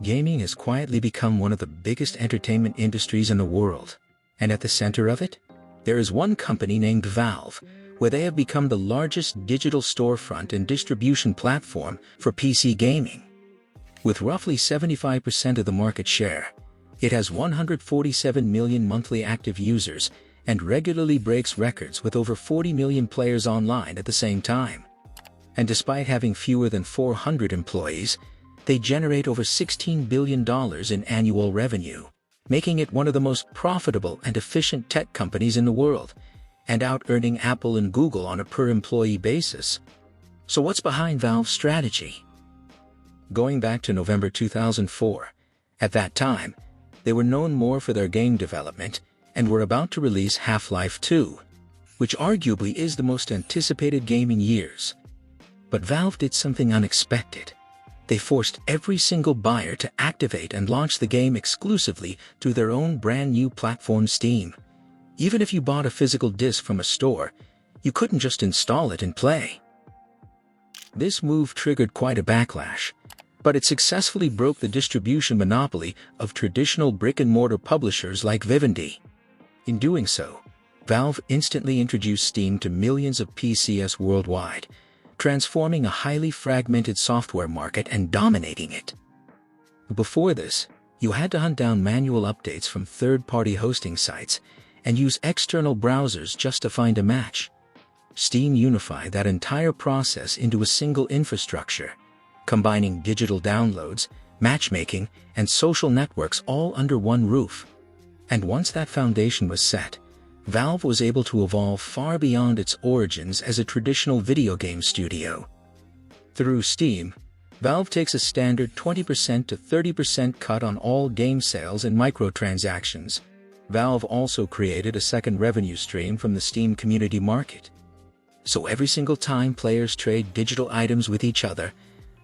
Gaming has quietly become one of the biggest entertainment industries in the world. And at the center of it, there is one company named Valve, where they have become the largest digital storefront and distribution platform for PC gaming. With roughly 75% of the market share, it has 147 million monthly active users and regularly breaks records with over 40 million players online at the same time. And despite having fewer than 400 employees, they generate over $16 billion in annual revenue, making it one of the most profitable and efficient tech companies in the world, and out-earning Apple and Google on a per-employee basis. So what's behind Valve's strategy? Going back to November 2004, at that time, they were known more for their game development and were about to release Half-Life 2, which arguably is the most anticipated game in years. But Valve did something unexpected. They forced every single buyer to activate and launch the game exclusively through their own brand new platform, Steam. Even if you bought a physical disc from a store, you couldn't just install it and play. This move triggered quite a backlash, but it successfully broke the distribution monopoly of traditional brick-and-mortar publishers like Vivendi. In doing so, Valve instantly introduced Steam to millions of PCs worldwide, transforming a highly fragmented software market and dominating it. Before this, you had to hunt down manual updates from third-party hosting sites and use external browsers just to find a match. Steam unified that entire process into a single infrastructure, combining digital downloads, matchmaking, and social networks all under one roof. And once that foundation was set, Valve was able to evolve far beyond its origins as a traditional video game studio. Through Steam, Valve takes a standard 20% to 30% cut on all game sales and microtransactions. Valve also created a second revenue stream from the Steam community market. So every single time players trade digital items with each other,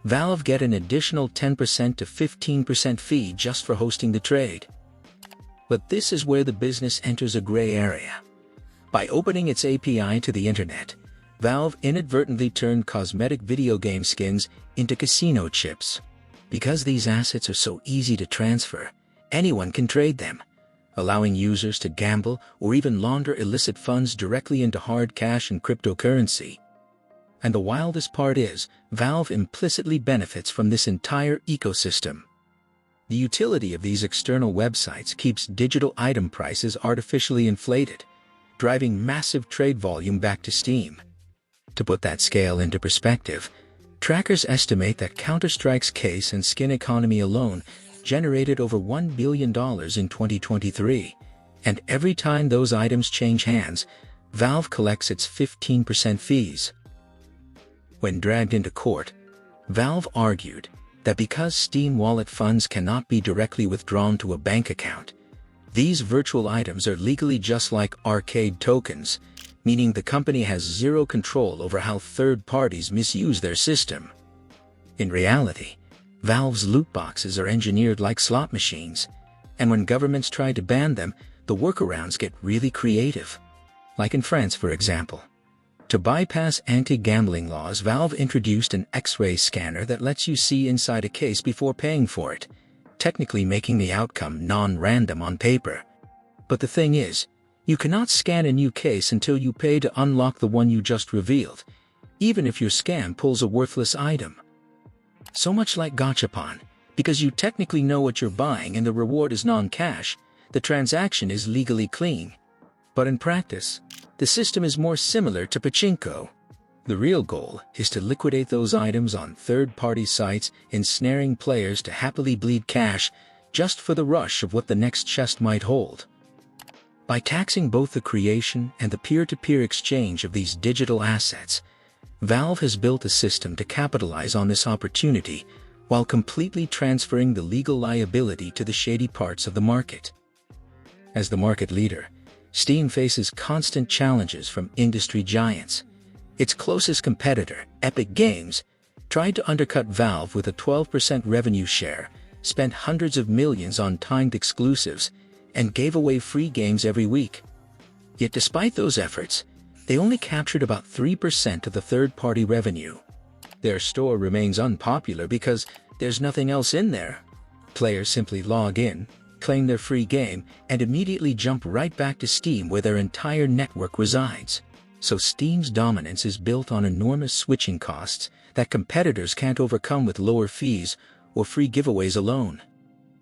Valve get an additional 10% to 15% fee just for hosting the trade. But this is where the business enters a gray area. By opening its API to the internet, Valve inadvertently turned cosmetic video game skins into casino chips. Because these assets are so easy to transfer, anyone can trade them, allowing users to gamble or even launder illicit funds directly into hard cash and cryptocurrency. And the wildest part is, Valve implicitly benefits from this entire ecosystem. The utility of these external websites keeps digital item prices artificially inflated, driving massive trade volume back to Steam. To put that scale into perspective, trackers estimate that Counter-Strike's case and skin economy alone generated over $1 billion in 2023, and every time those items change hands, Valve collects its 15% fees. When dragged into court, Valve argued that because Steam wallet funds cannot be directly withdrawn to a bank account, these virtual items are legally just like arcade tokens, meaning the company has zero control over how third parties misuse their system. In reality, Valve's loot boxes are engineered like slot machines, and when governments try to ban them, the workarounds get really creative. Like in France, for example. To bypass anti-gambling laws, Valve introduced an X-ray scanner that lets you see inside a case before paying for it, technically making the outcome non-random on paper. But the thing is, you cannot scan a new case until you pay to unlock the one you just revealed, even if your scam pulls a worthless item. So much like Gachapon, because you technically know what you're buying and the reward is non-cash, the transaction is legally clean. But in practice, the system is more similar to pachinko. The real goal is to liquidate those items on third-party sites, ensnaring players to happily bleed cash just for the rush of what the next chest might hold. By taxing both the creation and the peer-to-peer exchange of these digital assets, Valve has built a system to capitalize on this opportunity while completely transferring the legal liability to the shady parts of the market. As the market leader, Steam faces constant challenges from industry giants. Its closest competitor, Epic Games, tried to undercut Valve with a 12% revenue share, spent hundreds of millions on timed exclusives, and gave away free games every week. Yet despite those efforts, they only captured about 3% of the third-party revenue. Their store remains unpopular because there's nothing else in there. players simply log in, claim their free game, and immediately jump right back to Steam where their entire network resides. So Steam's dominance is built on enormous switching costs that competitors can't overcome with lower fees or free giveaways alone.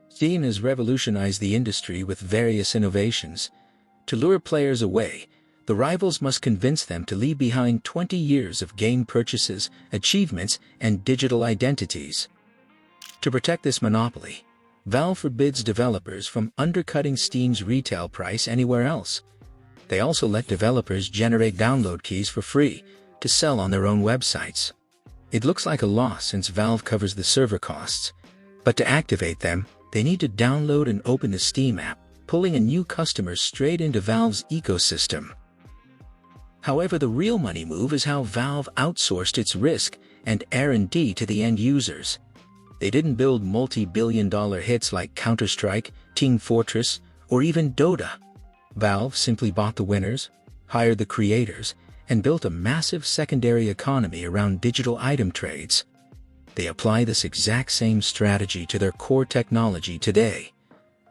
Steam has revolutionized the industry with various innovations. To lure players away, the rivals must convince them to leave behind 20 years of game purchases, achievements, and digital identities. To protect this monopoly, Valve forbids developers from undercutting Steam's retail price anywhere else. They also let developers generate download keys for free to sell on their own websites. It looks like a loss since Valve covers the server costs, but to activate them, they need to download and open the Steam app, pulling in new customers straight into Valve's ecosystem. However, the real money move is how Valve outsourced its risk and R&D to the end users. They didn't build multi-billion-dollar hits like Counter-Strike, Team Fortress, or even Dota. Valve simply bought the winners, hired the creators, and built a massive secondary economy around digital item trades. They apply this exact same strategy to their core technology today.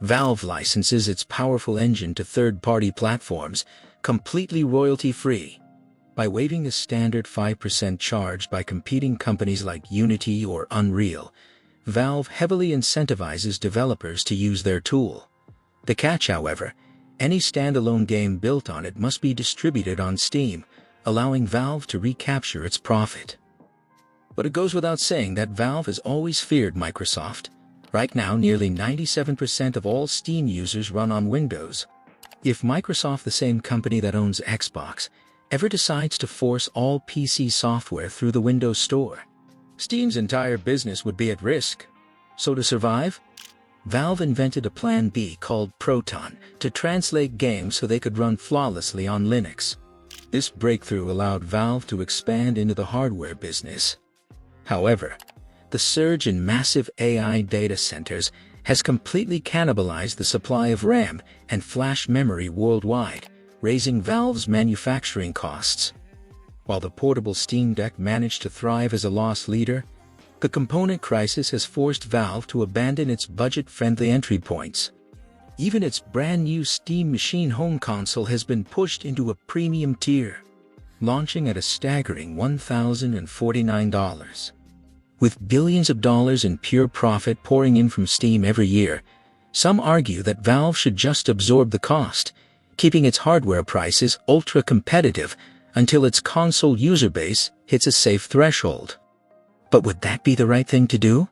Valve licenses its powerful engine to third-party platforms, completely royalty-free. By waiving the standard 5% charged by competing companies like Unity or Unreal, Valve heavily incentivizes developers to use their tool. The catch, however, any standalone game built on it must be distributed on Steam, allowing Valve to recapture its profit. But it goes without saying that Valve has always feared Microsoft. Right now, nearly 97% of all Steam users run on Windows. If Microsoft, the same company that owns Xbox, ever decides to force all PC software through the Windows Store, Steam's entire business would be at risk. So to survive, Valve invented a plan B called Proton to translate games so they could run flawlessly on Linux. This breakthrough allowed Valve to expand into the hardware business. However, the surge in massive AI data centers has completely cannibalized the supply of RAM and flash memory worldwide, raising Valve's manufacturing costs. While the portable Steam Deck managed to thrive as a loss leader, the component crisis has forced Valve to abandon its budget-friendly entry points. Even its brand-new Steam Machine home console has been pushed into a premium tier, launching at a staggering $1,049. With billions of dollars in pure profit pouring in from Steam every year, some argue that Valve should just absorb the cost, keeping its hardware prices ultra-competitive until its console user base hits a safe threshold. But would that be the right thing to do?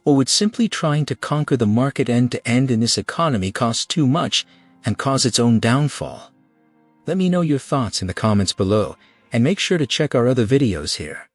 Or would simply trying to conquer the market end-to-end in this economy cost too much and cause its own downfall? Let me know your thoughts in the comments below, and make sure to check our other videos here.